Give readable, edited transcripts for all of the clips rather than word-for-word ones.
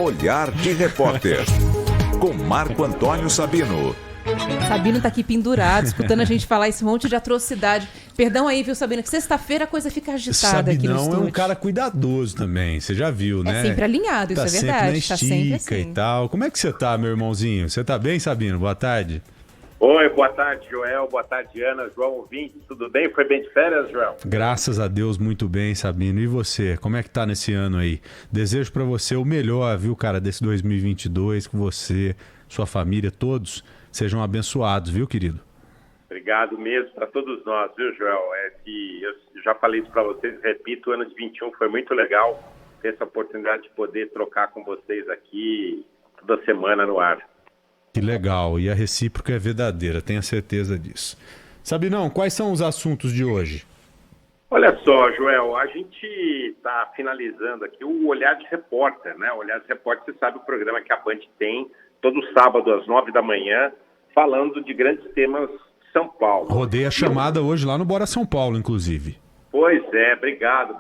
Olhar de Repórter, com Marco Antônio Sabino. Sabino tá aqui pendurado, escutando a gente falar esse monte de atrocidade. Perdão aí, viu, Sabino, que sexta-feira a coisa fica agitada aqui no estúdio. Sabinão é um cara cuidadoso também, você já viu, né? É sempre alinhado, isso é verdade. Tá sempre assim. E tal. Como é que você tá, meu irmãozinho? Você tá bem, Sabino? Boa tarde. Oi, boa tarde, Joel. Boa tarde, Ana. João ouvinte, tudo bem? Foi bem de férias, Joel? Graças a Deus, muito bem, Sabino. E você? Como é que tá nesse ano aí? Desejo pra você o melhor, viu, cara, desse 2022, que você, sua família, todos sejam abençoados, viu, querido? Obrigado mesmo para todos nós, viu, Joel? Eu já falei isso para vocês, repito, o ano de 21 foi muito legal ter essa oportunidade de poder trocar com vocês aqui toda semana no ar. Que legal, e a recíproca é verdadeira, tenha certeza disso. Sabinão, quais são os assuntos de hoje? Olha só, Joel, a gente está finalizando aqui o Olhar de Repórter, né? O Olhar de Repórter, você sabe o programa que a Band tem todo sábado às 9 da manhã, falando de grandes temas de São Paulo. Rodei a chamada hoje lá no Bora São Paulo, inclusive. Pois é, obrigado,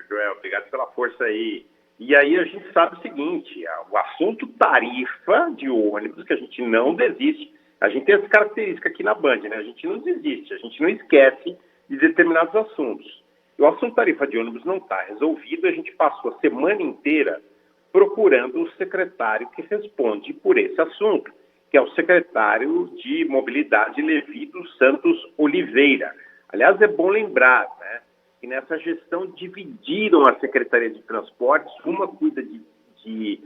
Joel, obrigado pela força aí. E aí a gente sabe o seguinte, o assunto tarifa de ônibus, que a gente não desiste, a gente tem essa característica aqui na Band, né? A gente não desiste, a gente não esquece de determinados assuntos. E o assunto tarifa de ônibus não está resolvido, a gente passou a semana inteira procurando o secretário que responde por esse assunto, que é o secretário de Mobilidade, Levi dos Santos Oliveira. Aliás, é bom lembrar, né, que nessa gestão dividiram a Secretaria de Transportes, uma cuida de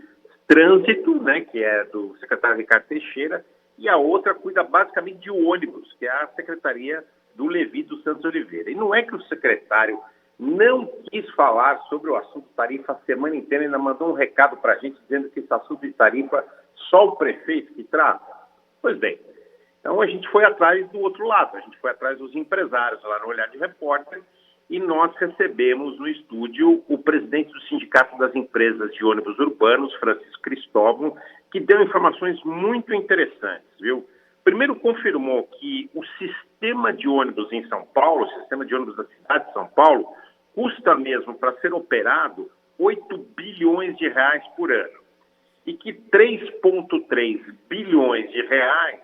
trânsito, né, que é do secretário Ricardo Teixeira, e a outra cuida basicamente de ônibus, que é a Secretaria do Levi dos Santos Oliveira. E não é que o secretário não quis falar sobre o assunto tarifa a semana inteira, ainda mandou um recado para a gente dizendo que esse assunto de tarifa só o prefeito que trata. Pois bem, então a gente foi atrás do outro lado, a gente foi atrás dos empresários lá no Olhar de Repórter e nós recebemos no estúdio o presidente do Sindicato das Empresas de Ônibus Urbanos, Francisco Cristóvão, que deu informações muito interessantes, viu? Primeiro confirmou que o sistema de ônibus em São Paulo, o sistema de ônibus da cidade de São Paulo, custa mesmo para ser operado 8 bilhões de reais por ano. E que 3,3 bilhões de reais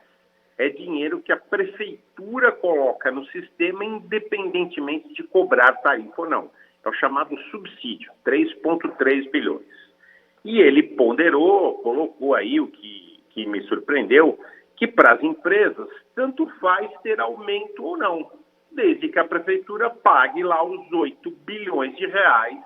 é dinheiro que a prefeitura coloca no sistema independentemente de cobrar tarifa ou não. É o chamado subsídio, 3,3 bilhões. E ele ponderou, colocou aí o que me surpreendeu, que para as empresas tanto faz ter aumento ou não, desde que a prefeitura pague lá os 8 bilhões de reais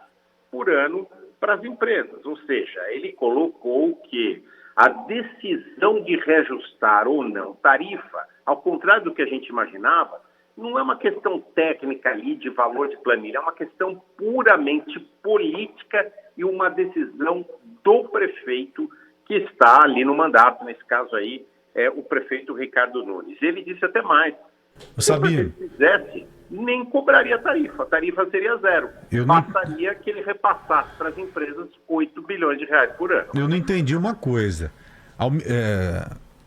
por ano para as empresas. Ou seja, ele colocou que a decisão de reajustar ou não tarifa, ao contrário do que a gente imaginava, não é uma questão técnica ali de valor de planilha, é uma questão puramente política e uma decisão do prefeito que está ali no mandato, nesse caso aí, é o prefeito Ricardo Nunes. Ele disse até mais. Se o prefeito fizesse, nem cobraria a tarifa seria zero. Bastaria que ele repassasse para as empresas 8 bilhões de reais por ano. Eu não entendi uma coisa.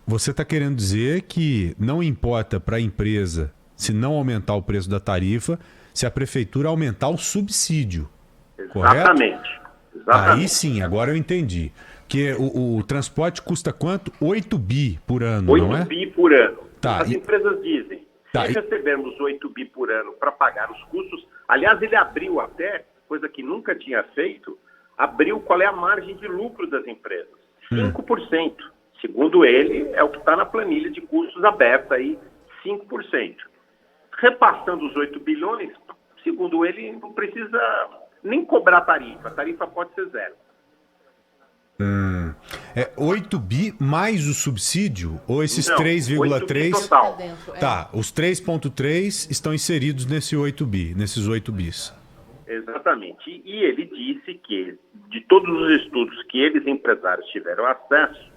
Você está querendo dizer que não importa para a empresa, se não aumentar o preço da tarifa, se a prefeitura aumentar o subsídio, exatamente, correto? Exatamente. Aí sim, agora eu entendi. Que o transporte custa quanto? 8 bi por ano, 8 não é? 8 bi por ano. Tá, As empresas dizem, se recebermos 8 bi por ano para pagar os custos, aliás, ele abriu até, coisa que nunca tinha feito, abriu qual é a margem de lucro das empresas. 5%. Segundo ele, é o que está na planilha de custos aberta aí, 5%. Repassando os 8 bilhões, segundo ele, não precisa nem cobrar a tarifa pode ser zero. É 8 bi mais o subsídio? Ou esses 3,3? Total. Tá, os 3,3 estão inseridos nesses 8 bis. Exatamente. E ele disse que, de todos os estudos que eles, empresários, tiveram acesso,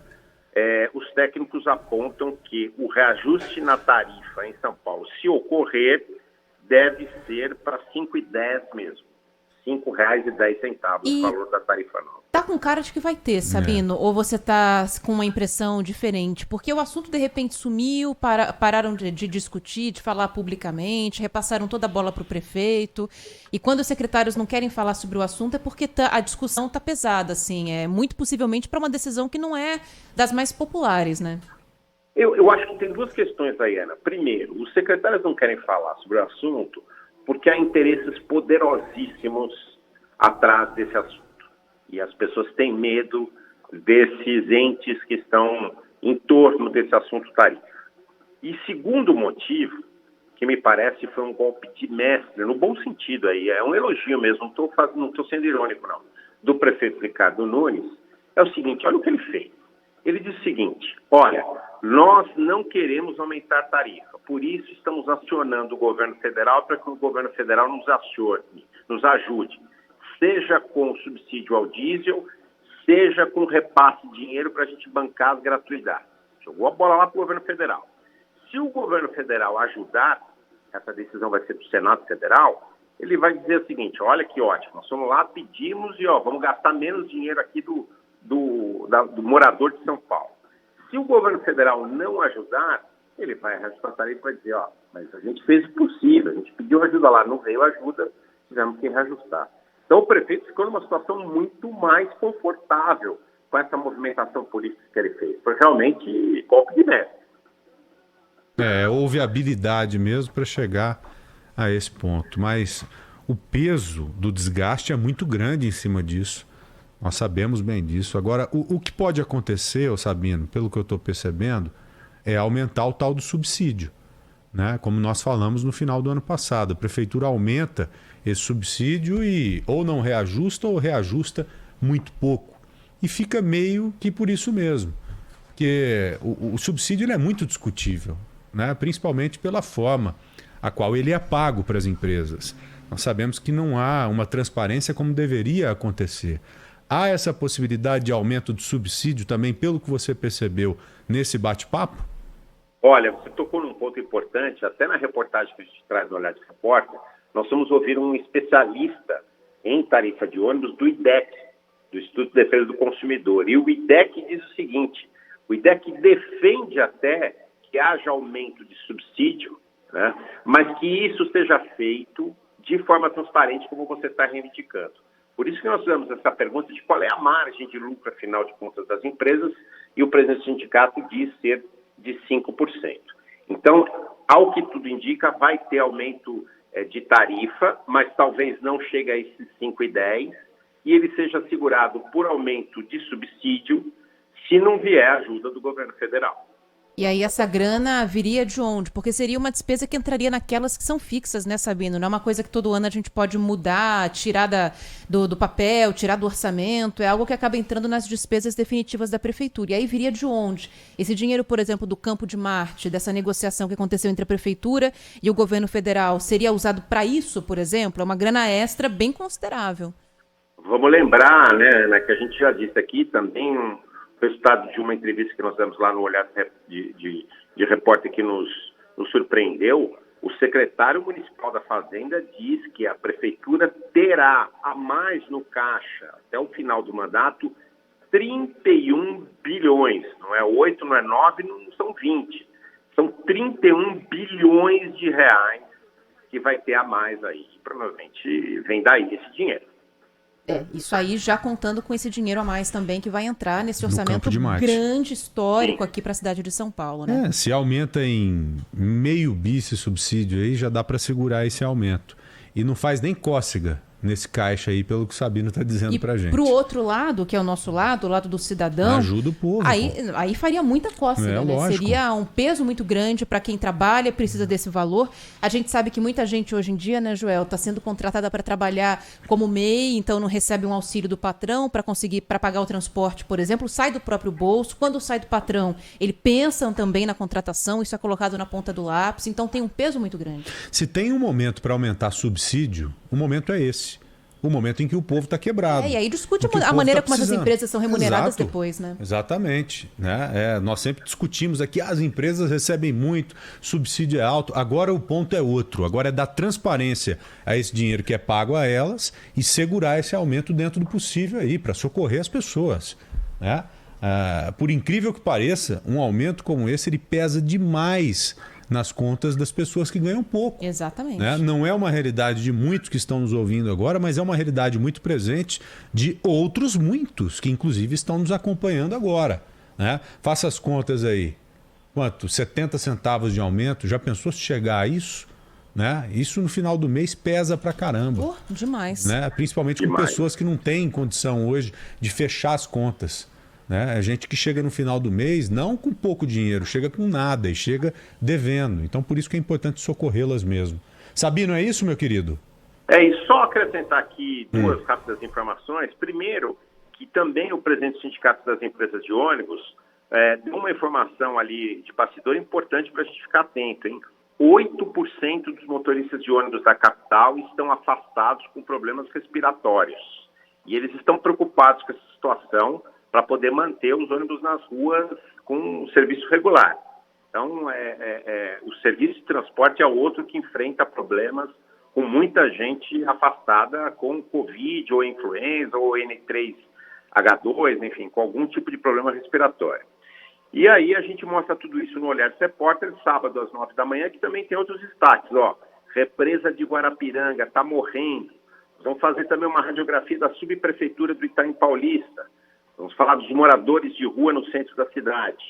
os técnicos apontam que o reajuste na tarifa em São Paulo, se ocorrer, deve ser para 5,10 mesmo. R$5,10 o valor da tarifa nova. Tá com cara de que vai ter, Sabino? Ou você tá com uma impressão diferente? Porque o assunto, de repente, sumiu, pararam de discutir, de falar publicamente, repassaram toda a bola para o prefeito. E quando os secretários não querem falar sobre o assunto é porque a discussão tá pesada, assim. É muito possivelmente para uma decisão que não é das mais populares, né? Eu acho que tem duas questões aí, Ana. Primeiro, os secretários não querem falar sobre o assunto porque há interesses poderosíssimos atrás desse assunto. E as pessoas têm medo desses entes que estão em torno desse assunto tarifa. E segundo motivo, que me parece foi um golpe de mestre, no bom sentido aí, é um elogio mesmo, não estou sendo irônico não, do prefeito Ricardo Nunes, é o seguinte, olha o que ele fez. Ele diz o seguinte, olha, nós não queremos aumentar a tarifa, por isso estamos acionando o governo federal para que o governo federal nos ajude, seja com subsídio ao diesel, seja com repasse de dinheiro para a gente bancar as gratuidades. Jogou a bola lá para o governo federal. Se o governo federal ajudar, essa decisão vai ser do Senado Federal, ele vai dizer o seguinte, olha que ótimo, nós fomos lá, pedimos e vamos gastar menos dinheiro aqui do morador de São Paulo. Se o governo federal não ajudar, ele vai reajustar a tarifa e vai dizer, mas a gente fez o possível, a gente pediu ajuda lá, não veio ajuda, tivemos que reajustar. Então o prefeito ficou numa situação muito mais confortável com essa movimentação política que ele fez. Foi realmente golpe de mestre. Houve habilidade mesmo para chegar a esse ponto, mas o peso do desgaste é muito grande em cima disso. Nós sabemos bem disso. Agora, o que pode acontecer, Sabino, pelo que eu estou percebendo, é aumentar o tal do subsídio, né? Como nós falamos no final do ano passado. A prefeitura aumenta esse subsídio e ou não reajusta ou reajusta muito pouco. E fica meio que por isso mesmo. Porque o subsídio ele é muito discutível, né? Principalmente pela forma a qual ele é pago para as empresas. Nós sabemos que não há uma transparência como deveria acontecer. Há essa possibilidade de aumento de subsídio também, pelo que você percebeu nesse bate-papo? Olha, você tocou num ponto importante, até na reportagem que a gente traz no Olhar de Repórter, nós vamos ouvir um especialista em tarifa de ônibus do IDEC, do Instituto de Defesa do Consumidor. E o IDEC diz o seguinte, o IDEC defende até que haja aumento de subsídio, né, mas que isso seja feito de forma transparente, como você está reivindicando. Por isso que nós fizemos essa pergunta de qual é a margem de lucro, afinal de contas, das empresas, e o presidente do sindicato diz ser de 5%. Então, ao que tudo indica, vai ter aumento de tarifa, mas talvez não chegue a esses 5,10, e ele seja assegurado por aumento de subsídio, se não vier ajuda do governo federal. E aí essa grana viria de onde? Porque seria uma despesa que entraria naquelas que são fixas, né, Sabino? Não é uma coisa que todo ano a gente pode mudar, tirar do papel, tirar do orçamento. É algo que acaba entrando nas despesas definitivas da prefeitura. E aí viria de onde? Esse dinheiro, por exemplo, do Campo de Marte, dessa negociação que aconteceu entre a prefeitura e o governo federal, seria usado para isso, por exemplo? É uma grana extra bem considerável. Vamos lembrar, né, que a gente já disse aqui também resultado de uma entrevista que nós demos lá no Olhar de Repórter que nos surpreendeu, o secretário municipal da Fazenda diz que a prefeitura terá a mais no caixa, até o final do mandato, 31 bilhões. Não é 8, não é 9, não são 20. São 31 bilhões de reais que vai ter a mais aí. Provavelmente vem daí esse dinheiro. Isso aí já contando com esse dinheiro a mais também que vai entrar nesse orçamento grande, histórico aqui para a cidade de São Paulo, né? Se aumenta em meio bi esse subsídio aí, já dá para segurar esse aumento. E não faz nem cócega nesse caixa aí, pelo que o Sabino está dizendo para a gente. Para o outro lado, que é o nosso lado, o lado do cidadão... Ajuda o povo. Aí faria muita cócega, né? Seria um peso muito grande para quem trabalha, precisa desse valor. A gente sabe que muita gente hoje em dia, né, Joel, está sendo contratada para trabalhar como MEI, então não recebe um auxílio do patrão para pagar o transporte, por exemplo, sai do próprio bolso. Quando sai do patrão, ele pensa também na contratação, isso é colocado na ponta do lápis, então tem um peso muito grande. Se tem um momento para aumentar subsídio, o momento é esse. o momento em que o povo está quebrado. E aí discute em que o a povo maneira tá como essas precisando. empresas são remuneradas Exato. depois, né? Exatamente. Né? Nós sempre discutimos aqui, as empresas recebem muito, subsídio é alto. Agora o ponto é outro. Agora é dar transparência a esse dinheiro que é pago a elas e segurar esse aumento dentro do possível aí, para socorrer as pessoas. Né? Por incrível que pareça, um aumento como esse ele pesa demais nas contas das pessoas que ganham pouco. Exatamente. Né? Não é uma realidade de muitos que estão nos ouvindo agora, mas é uma realidade muito presente de outros muitos que inclusive estão nos acompanhando agora. Né? Faça as contas aí. Quanto? 70 centavos de aumento? Já pensou se chegar a isso? Né? Isso no final do mês pesa pra caramba. Demais. Né? Principalmente com pessoas que não têm condição hoje de fechar as contas. Né? É gente que chega no final do mês não com pouco dinheiro, chega com nada e chega devendo. Então, por isso que é importante socorrê-las mesmo. Sabino, é isso, meu querido? E só acrescentar aqui duas rápidas informações. Primeiro, que também o presidente do Sindicato das Empresas de Ônibus deu uma informação ali de bastidor importante para a gente ficar atento, hein? 8% dos motoristas de ônibus da capital estão afastados com problemas respiratórios. E eles estão preocupados com essa situação para poder manter os ônibus nas ruas com serviço regular. Então, o serviço de transporte é outro que enfrenta problemas com muita gente afastada com Covid, ou influenza, ou N3H2, enfim, com algum tipo de problema respiratório. E aí a gente mostra tudo isso no Olhar dos Repórteres, sábado às 9 da manhã, que também tem outros destaques. Represa de Guarapiranga está morrendo. Vamos fazer também uma radiografia da subprefeitura do Itaim Paulista. Vamos falar dos moradores de rua no centro da cidade.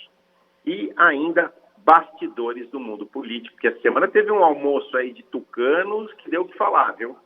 E ainda bastidores do mundo político, porque essa semana teve um almoço aí de tucanos que deu o que falar, viu?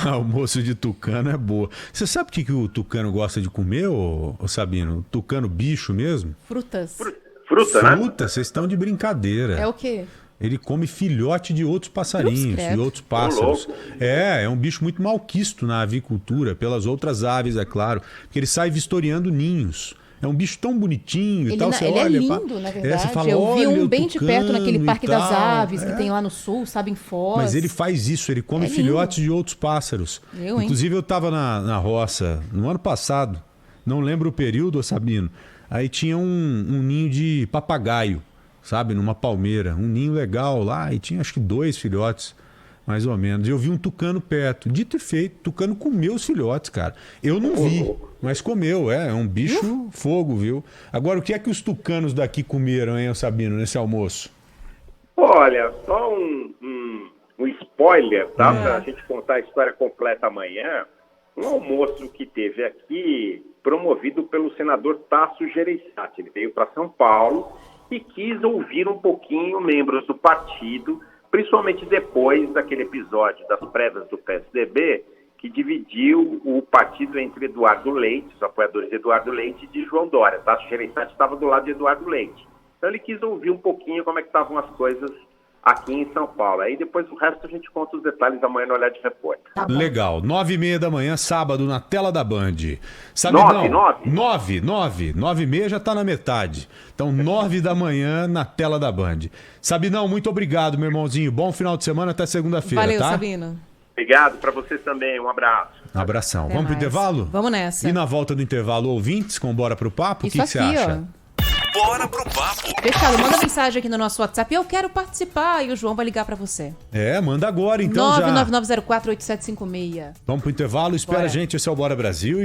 Almoço de tucano é boa. Você sabe o que o tucano gosta de comer, ô Sabino? Tucano bicho mesmo? Frutas. Fruta, né? Fruta, vocês estão de brincadeira. É o quê? Ele come filhote de outros passarinhos, de outros pássaros. É um bicho muito malquisto na avicultura, pelas outras aves, é claro. Porque ele sai vistoriando ninhos. É um bicho tão bonitinho e tal. Você ele olha, é lindo, na verdade. Você fala, eu vi um bem de tucano perto naquele Parque das Aves que É. tem lá no sul, sabe, em Foz. Mas ele faz isso, ele come filhotes de outros pássaros. Inclusive eu estava na roça no ano passado, não lembro o período, Sabino. Aí tinha um ninho de papagaio, sabe, numa palmeira. Um ninho legal lá e tinha acho que 2 filhotes, mais ou menos. Eu vi um tucano perto. Dito e feito, tucano comeu os filhotes, cara. Eu não vi, mas comeu. É um bicho fogo, viu? Agora, o que é que os tucanos daqui comeram, hein, Sabino, nesse almoço? Olha, só um spoiler, tá? Pra gente contar a história completa amanhã. Um almoço que teve aqui, promovido pelo senador Tasso Gereissati. Ele veio para São Paulo e quis ouvir um pouquinho membros do partido, principalmente depois daquele episódio das prévias do PSDB, que dividiu o partido entre Eduardo Leite, os apoiadores de Eduardo Leite, e de João Dória. Tasso Gereissati estava do lado de Eduardo Leite. Então ele quis ouvir um pouquinho como é que estavam as coisas aqui em São Paulo. Aí depois o resto a gente conta os detalhes amanhã no Olhar de Repórter. Legal. 9h30 da manhã, sábado, na tela da Band. Sabe 9h30 já tá na metade. Então 9 da manhã na tela da Band. Sabinão, muito obrigado, meu irmãozinho. Bom final de semana, até segunda-feira, Valeu, tá? Sabino. Obrigado para vocês também. Um abraço. Abração. Até Vamos pro mais. intervalo? Vamos nessa. E na volta do intervalo, ouvintes, com Bora pro Papo, o que você acha? Bora pro papo. Fechado, manda mensagem aqui no nosso WhatsApp. Eu quero participar e o João vai ligar pra você. Manda agora então já. 999048756. Vamos pro intervalo, espera a gente, esse é o Bora Brasil.